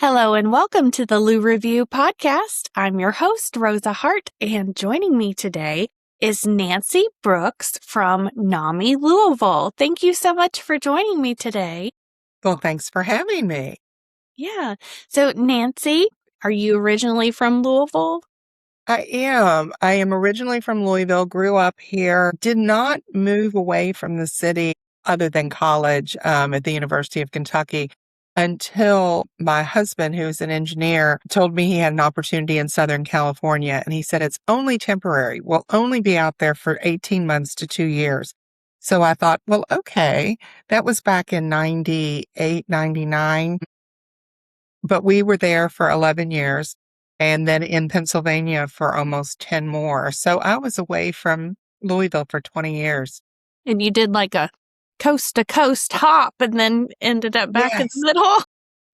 Hello and welcome to the Lou Review podcast. I'm your host, Rosa Hart, and joining me today is Nancy Brooks from NAMI Louisville. Thank you so much for joining me today. Well, thanks for having me. Yeah. So, Nancy, are you originally from Louisville? I am. I am originally from Louisville, grew up here, did not move away from the city other than college at the University of Kentucky until my husband, who's an engineer, told me he had an opportunity in Southern California. And he said, it's only temporary. We'll only be out there for 18 months to 2 years. So I thought, well, okay, that was back in 98, 99. But we were there for 11 years and then in Pennsylvania for almost 10 more. So I was away from Louisville for 20 years. And you did like a coast to coast hop and then ended up back in the middle?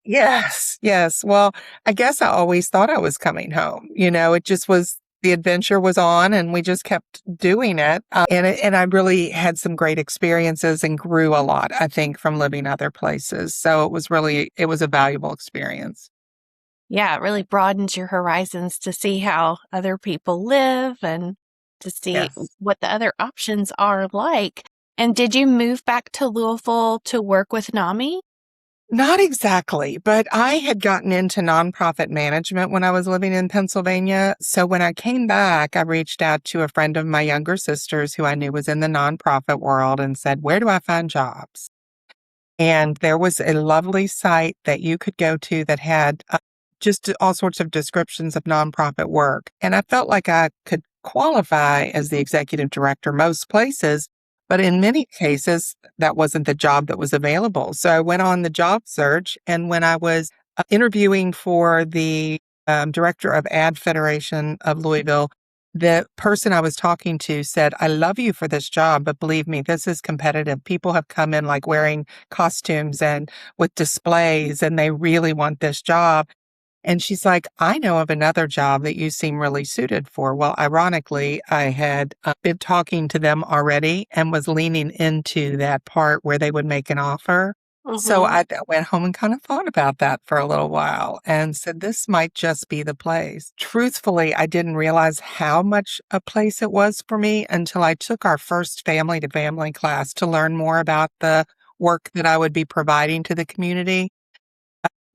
Yes. Well, I guess I always thought I was coming home. It just was, the adventure was on and we just kept doing it. And I really had some great experiences and grew a lot, I think, from living other places. So it was a valuable experience. Yeah, it really broadens your horizons to see how other people live and to see what the other options are like. And did you move back to Louisville to work with NAMI? Not exactly, but I had gotten into nonprofit management when I was living in Pennsylvania. So when I came back, I reached out to a friend of my younger sister's who I knew was in the nonprofit world and said, where do I find jobs? And there was a lovely site that you could go to that had just all sorts of descriptions of nonprofit work. And I felt like I could qualify as the executive director most places, but in many cases, that wasn't the job that was available. So I went on the job search. And when I was interviewing for the director of Ad Federation of Louisville, the person I was talking to said, I love you for this job, but believe me, this is competitive. People have come in like wearing costumes and with displays, and they really want this job. And she's like, I know of another job that you seem really suited for. Well, ironically, I had been talking to them already and was leaning into that part where they would make an offer. So I went home and kind of thought about that for a little while and said, this might just be the place. Truthfully, I didn't realize how much a place it was for me until I took our first family to family class to learn more about the work that I would be providing to the community.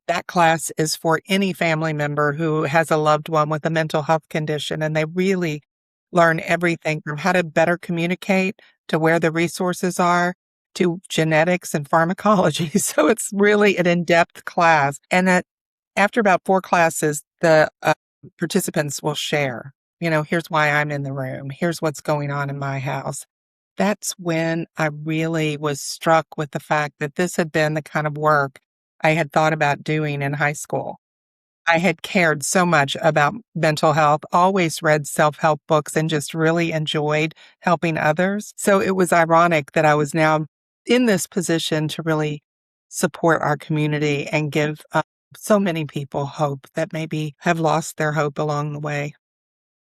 That class is for any family member who has a loved one with a mental health condition, and they really learn everything from how to better communicate to where the resources are to genetics and pharmacology. So it's really an in-depth class. And after about 4 classes, the participants will share, here's why I'm in the room. Here's what's going on in my house. That's when I really was struck with the fact that this had been the kind of work I had thought about doing in high school. I had cared so much about mental health, always read self-help books, and just really enjoyed helping others. So it was ironic that I was now in this position to really support our community and give so many people hope that maybe have lost their hope along the way.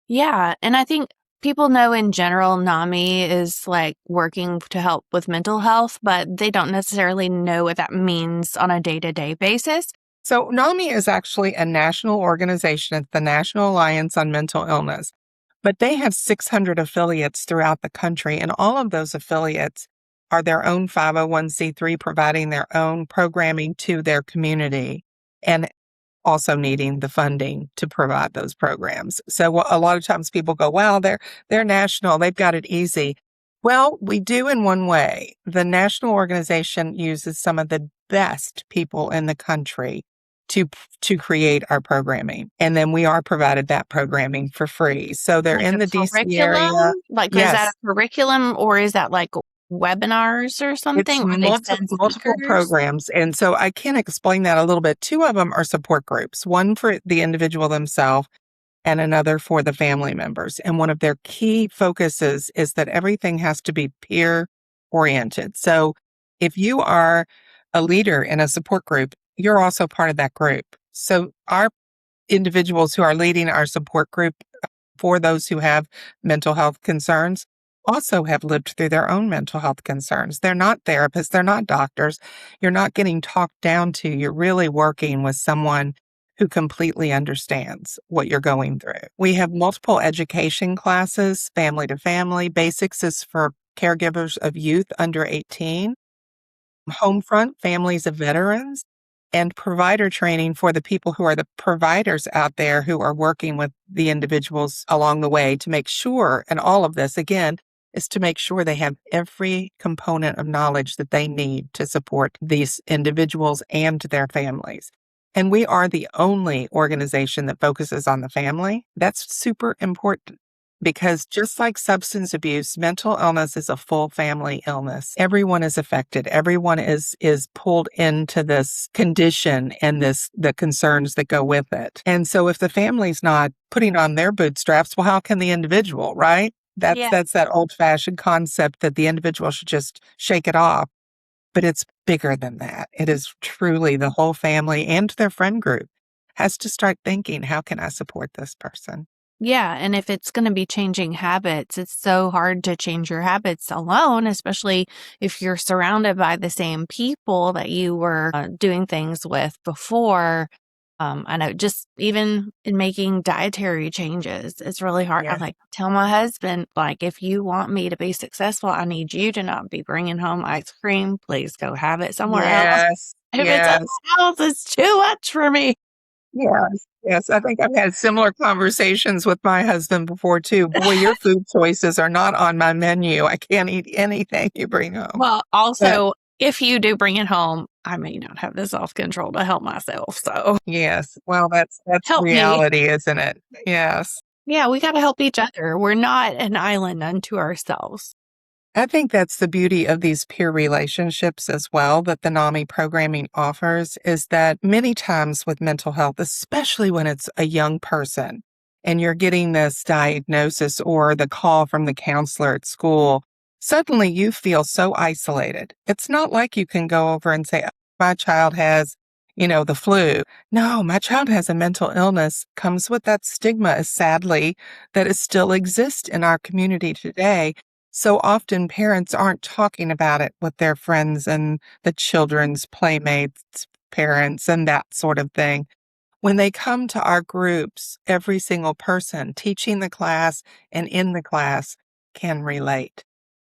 Yeah. And I think people know in general, NAMI is like working to help with mental health, but they don't necessarily know what that means on a day-to-day basis. So NAMI is actually a national organization. It's the National Alliance on Mental Illness, but they have 600 affiliates throughout the country, and all of those affiliates are their own 501c3 providing their own programming to their community and also needing the funding to provide those programs. So a lot of times people go, well, they're national, they've got it easy. Well, we do in one way. The national organization uses some of the best people in the country to create our programming. And then we are provided that programming for free. So they're Like in the DC area. Like, is that a curriculum or is that like webinars or something? It's multiple programs. And so I can explain that a little bit. 2 of them are support groups, one for the individual themselves and another for the family members. And one of their key focuses is that everything has to be peer oriented. So if you are a leader in a support group, you're also part of that group. So our individuals who are leading our support group for those who have mental health concerns also have lived through their own mental health concerns. They're not therapists. They're not doctors. You're not getting talked down to. You're really working with someone who completely understands what you're going through. We have multiple education classes, family to family. Basics is for caregivers of youth under 18. Homefront, families of veterans, and provider training for the people who are the providers out there who are working with the individuals along the way to make sure, and all of this, again, is to make sure they have every component of knowledge that they need to support these individuals and their families. And we are the only organization that focuses on the family. That's super important because just like substance abuse, mental illness is a full family illness. Everyone is affected. Everyone is pulled into this condition and the concerns that go with it. And so if the family's not putting on their bootstraps, well, how can the individual, right? That's that old-fashioned concept that the individual should just shake it off. But it's bigger than that. It is truly the whole family and their friend group has to start thinking, how can I support this person? Yeah, and if it's going to be changing habits, it's so hard to change your habits alone, especially if you're surrounded by the same people that you were doing things with before. I know just even in making dietary changes, it's really hard. I Yeah. tell my husband, if you want me to be successful, I need you to not be bringing home ice cream. Please go have it somewhere else. Yes. If it's at Yes. the house, it's too much for me. Yes. Yes. I think I've had similar conversations with my husband before too. Boy, your food choices are not on my menu. I can't eat anything you bring home. Well, But also, if you do bring it home, I may not have the self-control to help myself. So yes. Well, that's help me. reality, isn't it? Yes. Yeah, we got to help each other. We're not an island unto ourselves. I think that's the beauty of these peer relationships as well that the NAMI programming offers is that many times with mental health, especially when it's a young person and you're getting this diagnosis or the call from the counselor at school, suddenly you feel so isolated. It's not like you can go over and say, "Oh, my child has, the flu." No, my child has a mental illness, comes with that stigma, sadly, that it still exists in our community today. So often parents aren't talking about it with their friends and the children's playmates, parents, and that sort of thing. When they come to our groups, every single person teaching the class and in the class can relate.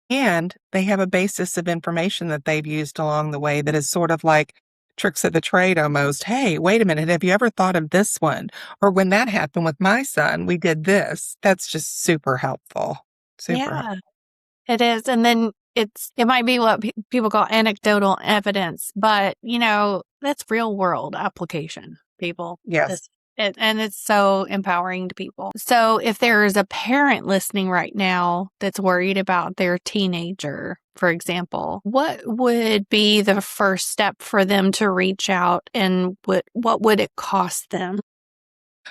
And they have a basis of information that they've used along the way that is sort of like tricks of the trade almost. Hey, wait a minute. Have you ever thought of this one? Or when that happened with my son, we did this. That's just super helpful. Super helpful. Yeah, it is. And then it might be what people call anecdotal evidence, but that's real world application, people. Yes. And it's so empowering to people. So if there's a parent listening right now that's worried about their teenager, for example, what would be the first step for them to reach out and what would it cost them?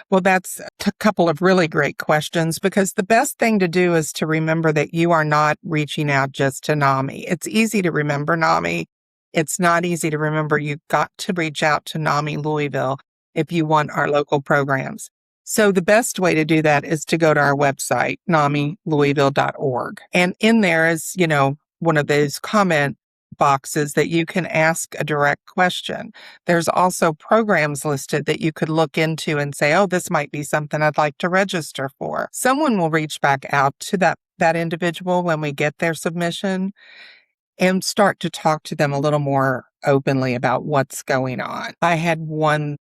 Well, that's a couple of really great questions because the best thing to do is to remember that you are not reaching out just to NAMI. It's easy to remember NAMI. It's not easy to remember you've got to reach out to NAMI Louisville if you want our local programs. So the best way to do that is to go to our website, namilouisville.org. And in there is, one of those comment boxes that you can ask a direct question. There's also programs listed that you could look into and say, oh, this might be something I'd like to register for. Someone will reach back out to that individual when we get their submission and start to talk to them a little more openly about what's going on. I had one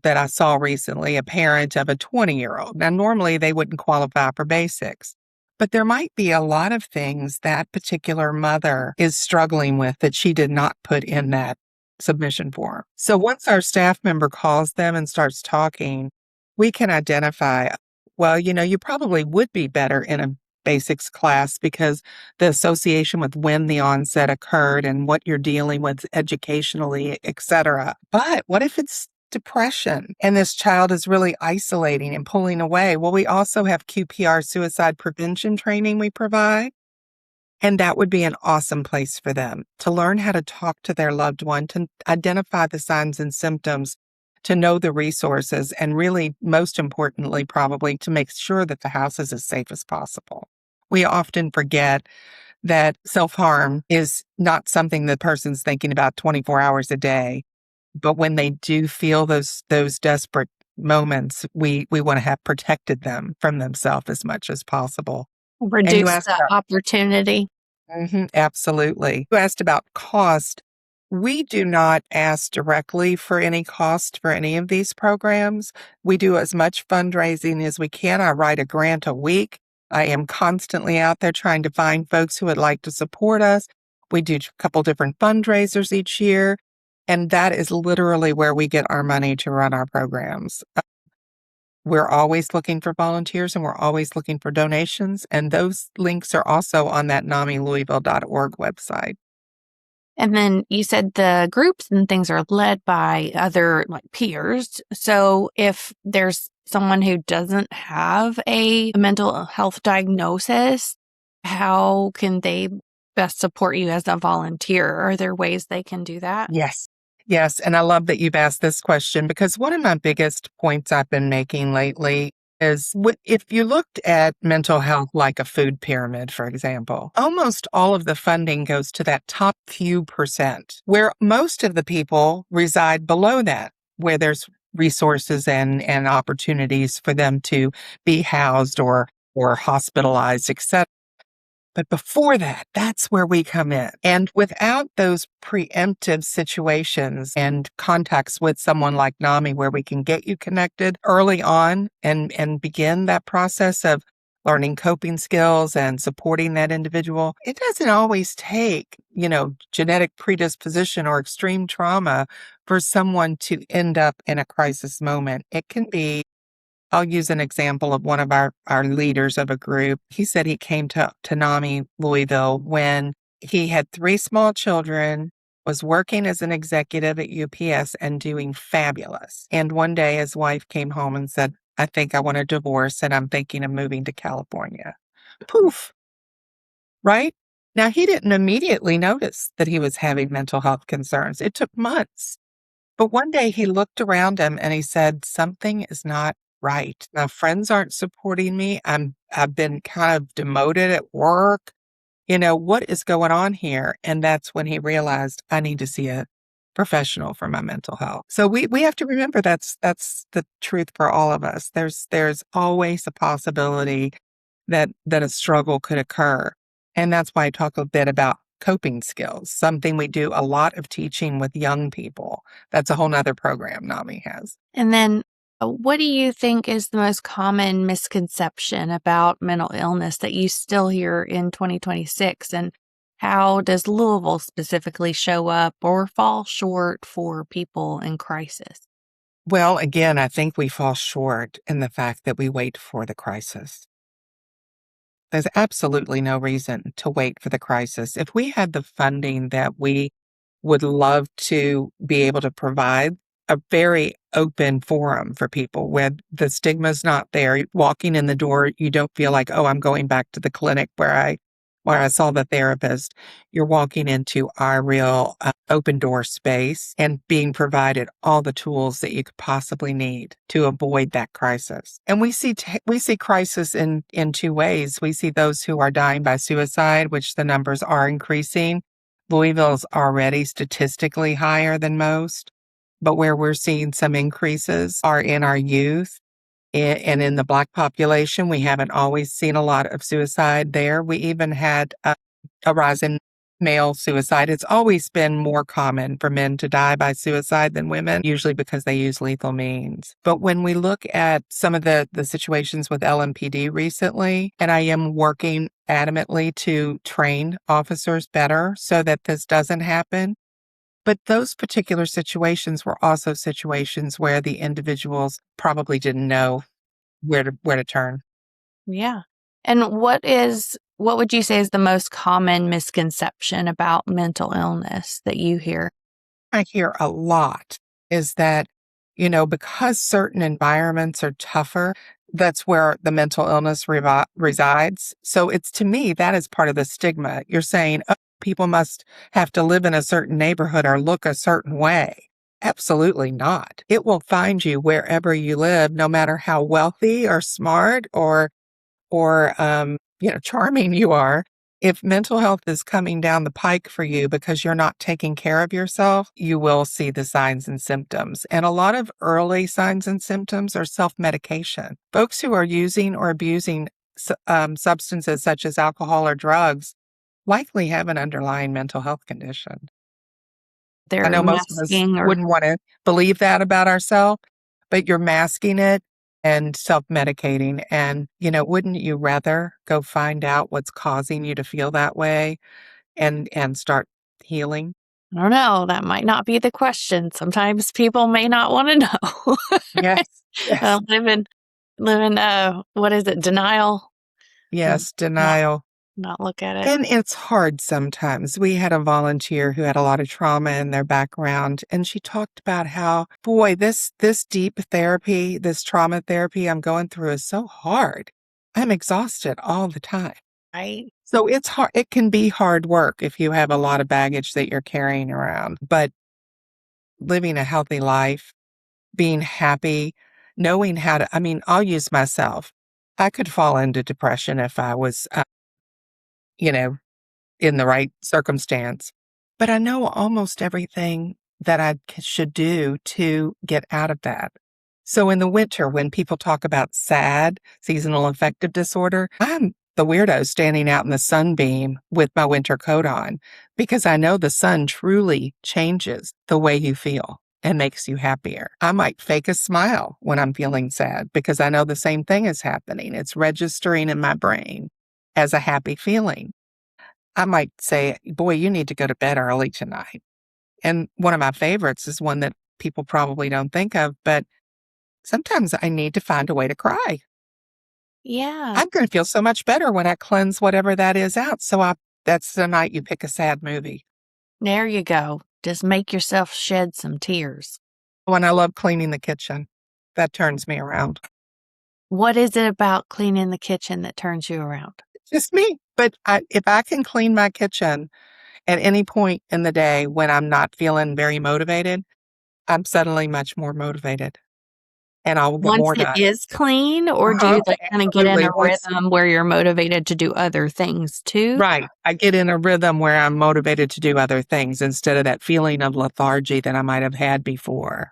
that I saw recently, a parent of a 20-year-old. Now, normally they wouldn't qualify for basics, but there might be a lot of things that particular mother is struggling with that she did not put in that submission form. So once our staff member calls them and starts talking, we can identify, well, you probably would be better in a basics class because the association with when the onset occurred and what you're dealing with educationally, et cetera. But what if it's depression and this child is really isolating and pulling away? Well, we also have QPR suicide prevention training we provide. And that would be an awesome place for them to learn how to talk to their loved one, to identify the signs and symptoms, to know the resources, and really, most importantly, probably to make sure that the house is as safe as possible. We often forget that self-harm is not something the person's thinking about 24 hours a day. But when they do feel those desperate moments, we want to have protected them from themselves as much as possible. And you Reduce asked the about opportunity. absolutely. You asked about cost. We do not ask directly for any cost for any of these programs. We do as much fundraising as we can. I write a grant a week. I am constantly out there trying to find folks who would like to support us. We do a couple different fundraisers each year, and that is literally where we get our money to run our programs. We're always looking for volunteers and we're always looking for donations, and those links are also on that NAMILouisville.org website. And then you said the groups and things are led by other like peers. So if there's someone who doesn't have a mental health diagnosis, how can they best support you as a volunteer? Are there ways they can do that? Yes. Yes. And I love that you've asked this question because one of my biggest points I've been making lately is if you looked at mental health like a food pyramid, for example, almost all of the funding goes to that top few percent, where most of the people reside below that, where there's resources and opportunities for them to be housed or hospitalized, etc. But before that, that's where we come in. And without those preemptive situations and contacts with someone like NAMI, where we can get you connected early on and begin that process of learning coping skills and supporting that individual, it doesn't always take, genetic predisposition or extreme trauma for someone to end up in a crisis moment. It can be. I'll use an example of one of our leaders of a group. He said he came to NAMI Louisville when he had 3 small children, was working as an executive at UPS and doing fabulous. And one day his wife came home and said, I think I want a divorce and I'm thinking of moving to California. Poof, right? Now, he didn't immediately notice that he was having mental health concerns. It took months. But one day he looked around him and he said, something is not right. My friends aren't supporting me. I've been kind of demoted at work. What is going on here? And that's when he realized I need to see a professional for my mental health. So we have to remember that's the truth for all of us. There's always a possibility that a struggle could occur. And that's why I talk a bit about coping skills, something we do a lot of teaching with young people. That's a whole nother program NAMI has. And then what do you think is the most common misconception about mental illness that you still hear in 2026? And how does Louisville specifically show up or fall short for people in crisis? Well, again, I think we fall short in the fact that we wait for the crisis. There's absolutely no reason to wait for the crisis. If we had the funding that we would love to be able to provide, a very open forum for people where the stigma's not there. Walking in the door, you don't feel like, oh, I'm going back to the clinic where I saw the therapist. You're walking into our real open door space and being provided all the tools that you could possibly need to avoid that crisis. And we see crisis in 2 ways. We see those who are dying by suicide, which the numbers are increasing. Louisville's already statistically higher than most, but where we're seeing some increases are in our youth. And in the Black population, we haven't always seen a lot of suicide there. We even had a rise in male suicide. It's always been more common for men to die by suicide than women, usually because they use lethal means. But when we look at some of the situations with LMPD recently, and I am working adamantly to train officers better so that this doesn't happen, but those particular situations were also situations where the individuals probably didn't know where to turn. Yeah. And what would you say is the most common misconception about mental illness that you hear? I hear a lot is that, because certain environments are tougher, that's where the mental illness resides. So it's, to me, that is part of the stigma. You're saying, oh, people must have to live in a certain neighborhood or look a certain way. Absolutely not. It will find you wherever you live, no matter how wealthy or smart or charming you are. if mental health is coming down the pike for you because you're not taking care of yourself, you will see the signs and symptoms. And a lot of early signs and symptoms are self-medication. Folks who are using or abusing substances such as alcohol or drugs likely have an underlying mental health condition. I They're know most of us masking or wouldn't want to believe that about ourselves, but you're masking it and self-medicating. And, wouldn't you rather go find out what's causing you to feel that way and start healing? I don't know, that might not be the question. Sometimes people may not wanna know. Yes, yes, What is it, denial? And yes, not denial. not look at it. And it's hard sometimes. We had a volunteer who had a lot of trauma in their background, and she talked about how, boy, this deep therapy, this trauma therapy I'm going through is so hard. I'm exhausted all the time. Right? So it's hard. It can be hard work if you have a lot of baggage that you're carrying around. But living a healthy life, being happy, knowing how to, I mean, I'll use myself. I could fall into depression if I was, you know, in the right circumstance. But I know almost everything that should do to get out of that. So in the winter, when people talk about SAD, seasonal affective disorder, I'm the weirdo standing out in the sunbeam with my winter coat on because I know the sun truly changes the way you feel and makes you happier. I might fake a smile when I'm feeling sad because I know the same thing is happening. It's registering in my brain as a happy feeling. I might say, boy, you need to go to bed early tonight. And one of my favorites is one that people probably don't think of, but sometimes I need to find a way to cry. Yeah. I'm going to feel so much better when I cleanse whatever that is out. That's the night you pick a sad movie. There you go. Just make yourself shed some tears. When I love cleaning the kitchen, that turns me around. What is it about cleaning the kitchen that turns you around? Just me. But if I can clean my kitchen at any point in the day when I'm not feeling very motivated, I'm suddenly much more motivated and I'll get Once more it done. is clean, or do Uh-huh, you, like, kinda get in absolutely. a rhythm where you're motivated to do other things too? Right. I get in a rhythm where I'm motivated to do other things instead of that feeling of lethargy that I might have had before.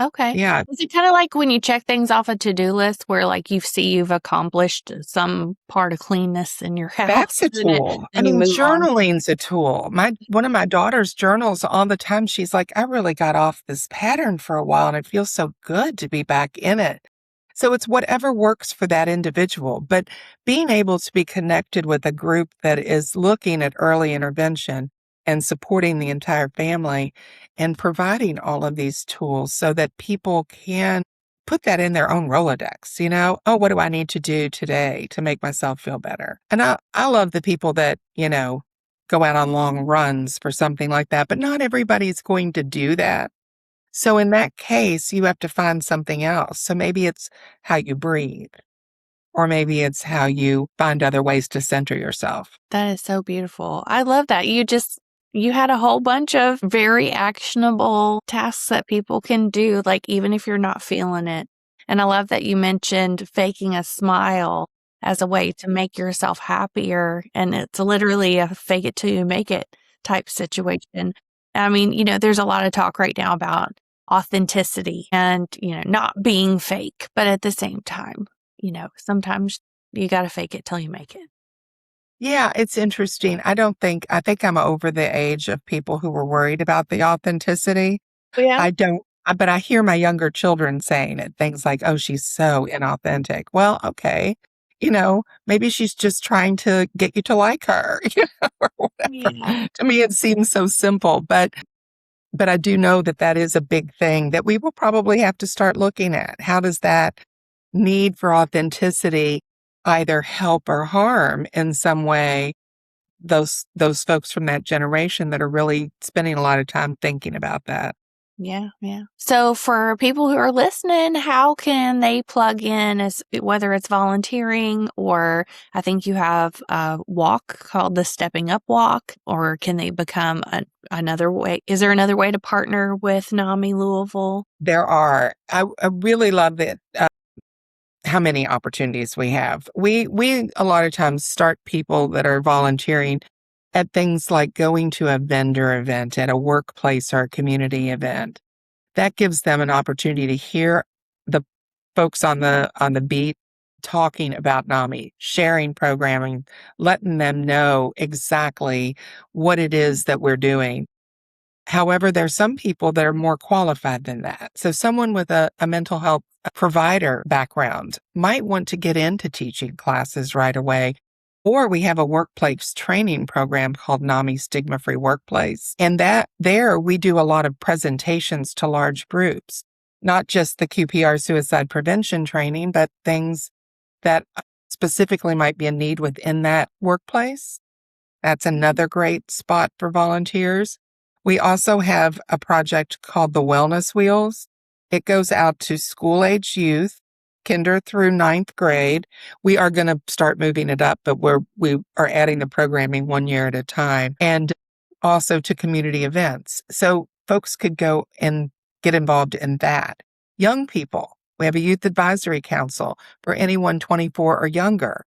Okay. Yeah, Is it kinda like when you check things off a to-do list where, like, you've accomplished some part of cleanness in your that's house, a and tool. I then you mean, move on? journaling's a tool. One of my daughters journals all the time. She's like, I really got off this pattern for a while and it feels so good to be back in it. So it's whatever works for that individual. But being able to be connected with a group that is looking at early intervention and supporting the entire family and providing all of these tools so that people can put that in their own Rolodex, oh, what do I need to do today to make myself feel better? And I love the people that, go out on long runs for something like that, but not everybody's going to do that. So in that case, you have to find something else. So maybe it's how you breathe, or maybe it's how you find other ways to center yourself. That is so beautiful. I love that. You had a whole bunch of very actionable tasks that people can do, like, even if you're not feeling it. And I love that you mentioned faking a smile as a way to make yourself happier. And it's literally a fake it till you make it type situation. I mean, there's a lot of talk right now about authenticity and, not being fake, but at the same time, sometimes you got to fake it till you make it. Yeah, it's interesting. I think I'm over the age of people who were worried about the authenticity. Yeah. I don't, but I hear my younger children saying it, things like, oh, she's so inauthentic. Well, okay. Maybe she's just trying to get you to like her, or whatever. Yeah. To me, it seems so simple, but I do know that that is a big thing that we will probably have to start looking at. How does that need for authenticity either help or harm in some way those folks from that generation that are really spending a lot of time thinking about that? Yeah, yeah. So for people who are listening, how can they plug in, as whether it's volunteering, or I think you have a walk called the Stepping Up Walk, or can they become another way? Is there another way to partner with NAMI Louisville? There are. I really love it. how many opportunities we have. We a lot of times start people that are volunteering at things like going to a vendor event at a workplace or a community event. That gives them an opportunity to hear the folks on the beat talking about NAMI, sharing programming, letting them know exactly what it is that we're doing. However, there's some people that are more qualified than that. So someone with a mental health provider background might want to get into teaching classes right away. Or we have a workplace training program called NAMI Stigma Free Workplace. And that there we do a lot of presentations to large groups, not just the QPR suicide prevention training, but things that specifically might be a need within that workplace. That's another great spot for volunteers. We also have a project called the Wellness Wheels. It goes out to school-age youth, kinder through ninth grade. We are going to start moving it up, but we are adding the programming 1 year at a time, and also to community events. So folks could go and get involved in that. Young people, we have a youth advisory council for anyone 24 or younger.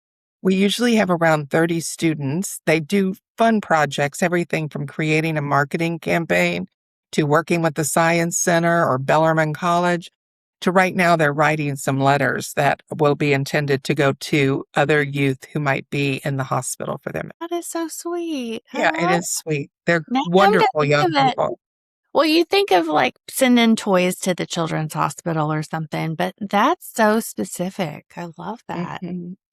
We usually have around 30 students. They do fun projects, everything from creating a marketing campaign to working with the Science Center or Bellarmine College to right now they're writing some letters that will be intended to go to other youth who might be in the hospital for them. That is so sweet. I Yeah, it love. is sweet. They're Now come to wonderful think young of it, people. well, you think of like sending toys to the children's hospital or something, but that's so specific. I love that.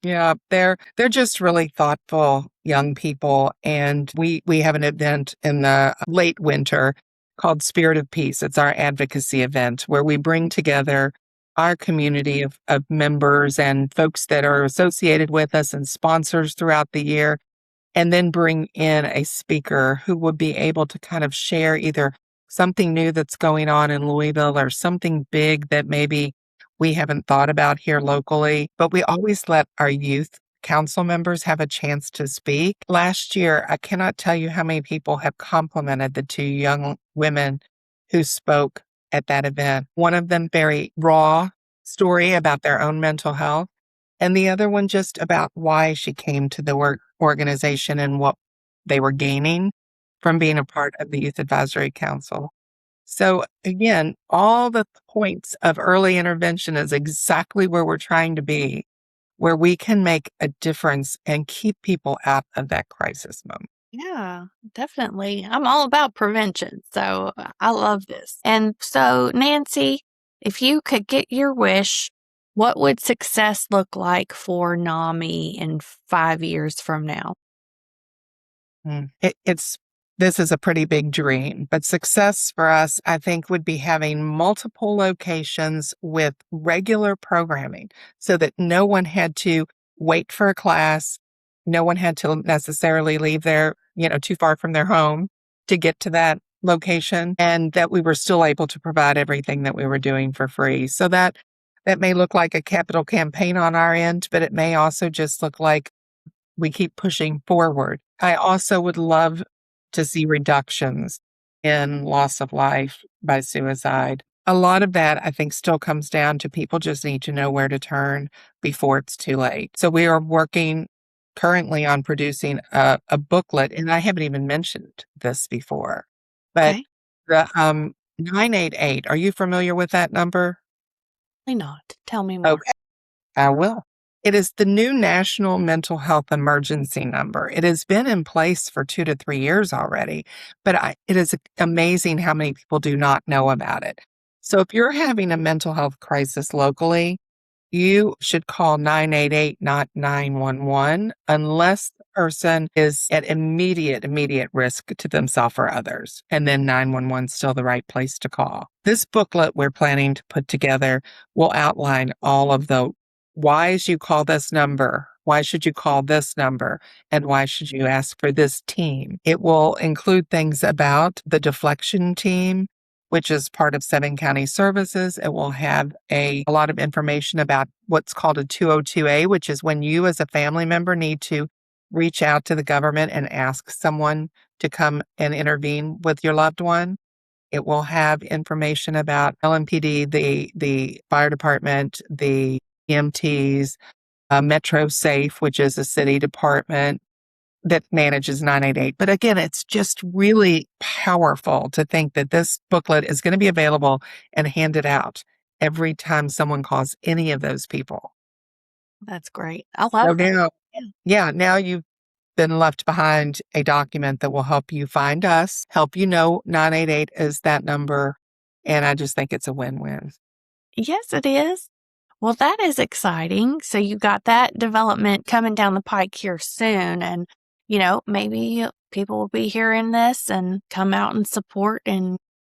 Yeah, they're just really thoughtful young people, and we have an event in the late winter called Spirit of Peace. It's our advocacy event where we bring together our community of members and folks that are associated with us and sponsors throughout the year, and then bring in a speaker who would be able to kind of share either something new that's going on in Louisville or something big that maybe we haven't thought about here locally. But we always let our youth council members have a chance to speak. Last year, I cannot tell you how many people have complimented the two young women who spoke at that event. One of them very raw story about their own mental health, and the other one just about why she came to the work organization and what they were gaining from being a part of the Youth Advisory Council. So again, all the points of early intervention is exactly where we're trying to be, where we can make a difference and keep people out of that crisis moment. Yeah, definitely. I'm all about prevention, so I love this. And so, Nancy, if you could get your wish, what would success look like for NAMI in 5 years from now? It's this is a pretty big dream, but success for us, I think, would be having multiple locations with regular programming so that no one had to wait for a class. No one had to necessarily leave too far from their home to get to that location, and that we were still able to provide everything that we were doing for free. So that may look like a capital campaign on our end, but it may also just look like we keep pushing forward. I also would love to see reductions in loss of life by suicide. A lot of that, I think, still comes down to people just need to know where to turn before it's too late. So we are working currently on producing a booklet, and I haven't even mentioned this before, but Okay. the 988, are you familiar with that number? Why not? Tell me more. Okay, I will. It is the new national mental health emergency number. It has been in place for 2 to 3 years already, but it is amazing how many people do not know about it. So if you're having a mental health crisis locally, you should call 988, not 911, unless the person is at immediate risk to themselves or others. And then 911 is still the right place to call. This booklet we're planning to put together will outline all of the whys you call this number, why should you call this number, and why should you ask for this team. It will include things about the deflection team, which is part of 7 county services. It will have a lot of information about what's called a 202A, which is when you as a family member need to reach out to the government and ask someone to come and intervene with your loved one. It will have information about LMPD, the fire department, the EMTs, Metro Safe, which is a city department that manages 988. But again, it's just really powerful to think that this booklet is going to be available and handed out every time someone calls any of those people. That's great. I So love that. now, Yeah. yeah, now you've been left behind a document that will help you find us, help you know 988 is that number. And I just think it's a win-win. Yes, it is. Well, that is exciting. So you got that development coming down the pike here soon. And, maybe people will be hearing this and come out and support, and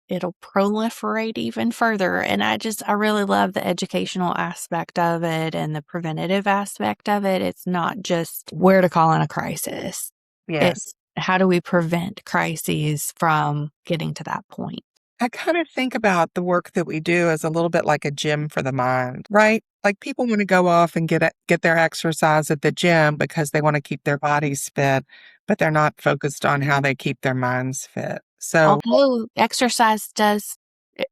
it'll proliferate even further. And I really love the educational aspect of it and the preventative aspect of it. It's not just where to call in a crisis. Yes. It's how do we prevent crises from getting to that point? I kind of think about the work that we do as a little bit like a gym for the mind, right? Like people want to go off and get their exercise at the gym because they want to keep their bodies fit, but they're not focused on how they keep their minds fit. So Although exercise does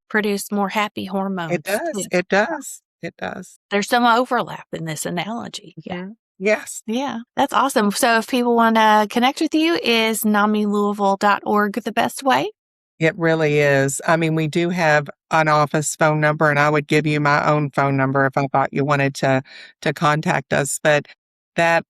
produce more happy hormones it does. too. It does. It does. There's some overlap in this analogy. Yeah. Mhm. Yes. Yeah, that's awesome. So if people want to connect with you, is NAMILouisville.org the best way? It really is. I mean, we do have an office phone number, and I would give you my own phone number if I thought you wanted to contact us. But that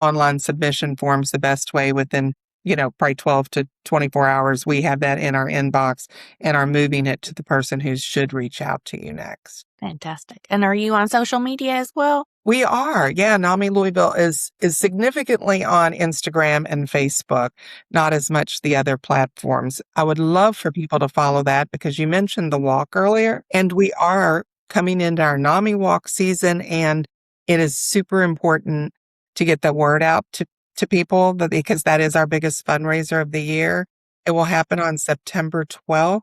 online submission form's the best way within, probably 12 to 24 hours. We have that in our inbox and are moving it to the person who should reach out to you next. Fantastic. And are you on social media as well? We are. Yeah, NAMI Louisville is significantly on Instagram and Facebook, not as much the other platforms. I would love for people to follow that because you mentioned the walk earlier, and we are coming into our NAMI Walk season, and it is super important to get the word out to people because that is our biggest fundraiser of the year. It will happen on September 12th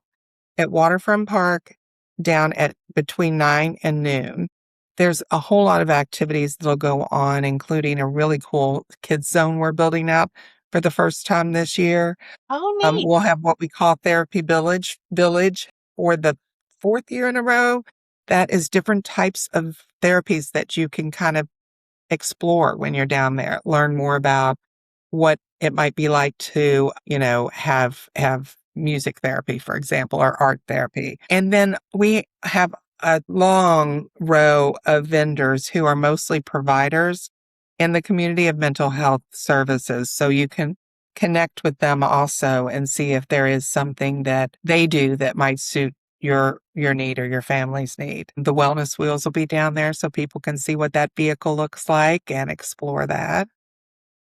at Waterfront Park down at between 9 and noon. There's a whole lot of activities that'll go on, including a really cool kids zone we're building out for the first time this year. Oh, neat. We'll have what we call Therapy Village for the fourth year in a row. That is different types of therapies that you can kind of explore when you're down there, learn more about what it might be like to, have music therapy, for example, or art therapy. And then we have a long row of vendors who are mostly providers in the community of mental health services. So you can connect with them also and see if there is something that they do that might suit your need or your family's need. The wellness wheels will be down there so people can see what that vehicle looks like and explore that.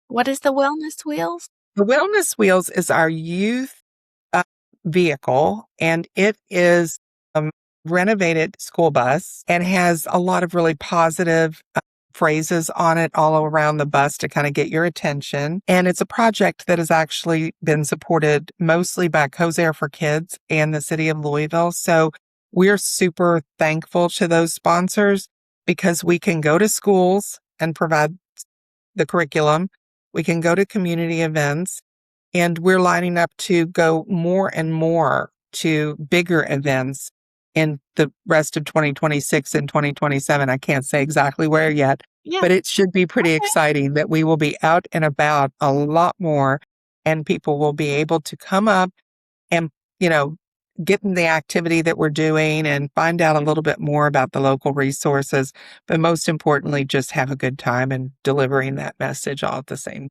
What is the Wellness Wheels? The wellness wheels is our youth vehicle, and it is a renovated school bus and has a lot of really positive phrases on it all around the bus to kind of get your attention. And it's a project that has actually been supported mostly by Cozair for Kids and the city of Louisville. So we're super thankful to those sponsors because we can go to schools and provide the curriculum. We can go to community events, and we're lining up to go more and more to bigger events in the rest of 2026 and 2027. I can't say exactly where yet, Yeah. but it should be pretty Okay. exciting that we will be out and about a lot more, and people will be able to come up and, get in the activity that we're doing and find out a little bit more about the local resources. But most importantly, just have a good time and delivering that message all at the same.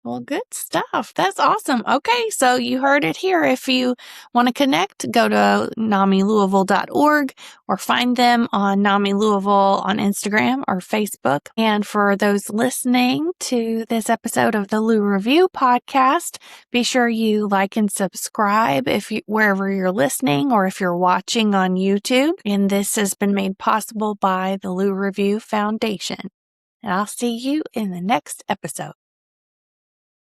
Well, good stuff. That's awesome. Okay, so you heard it here. If you want to connect, go to NAMILouisville.org or find them on NAMI Louisville on Instagram or Facebook. And for those listening to this episode of the Lou Review podcast, be sure you like and subscribe wherever you're listening or if you're watching on YouTube. And this has been made possible by the Lou Review Foundation. And I'll see you in the next episode.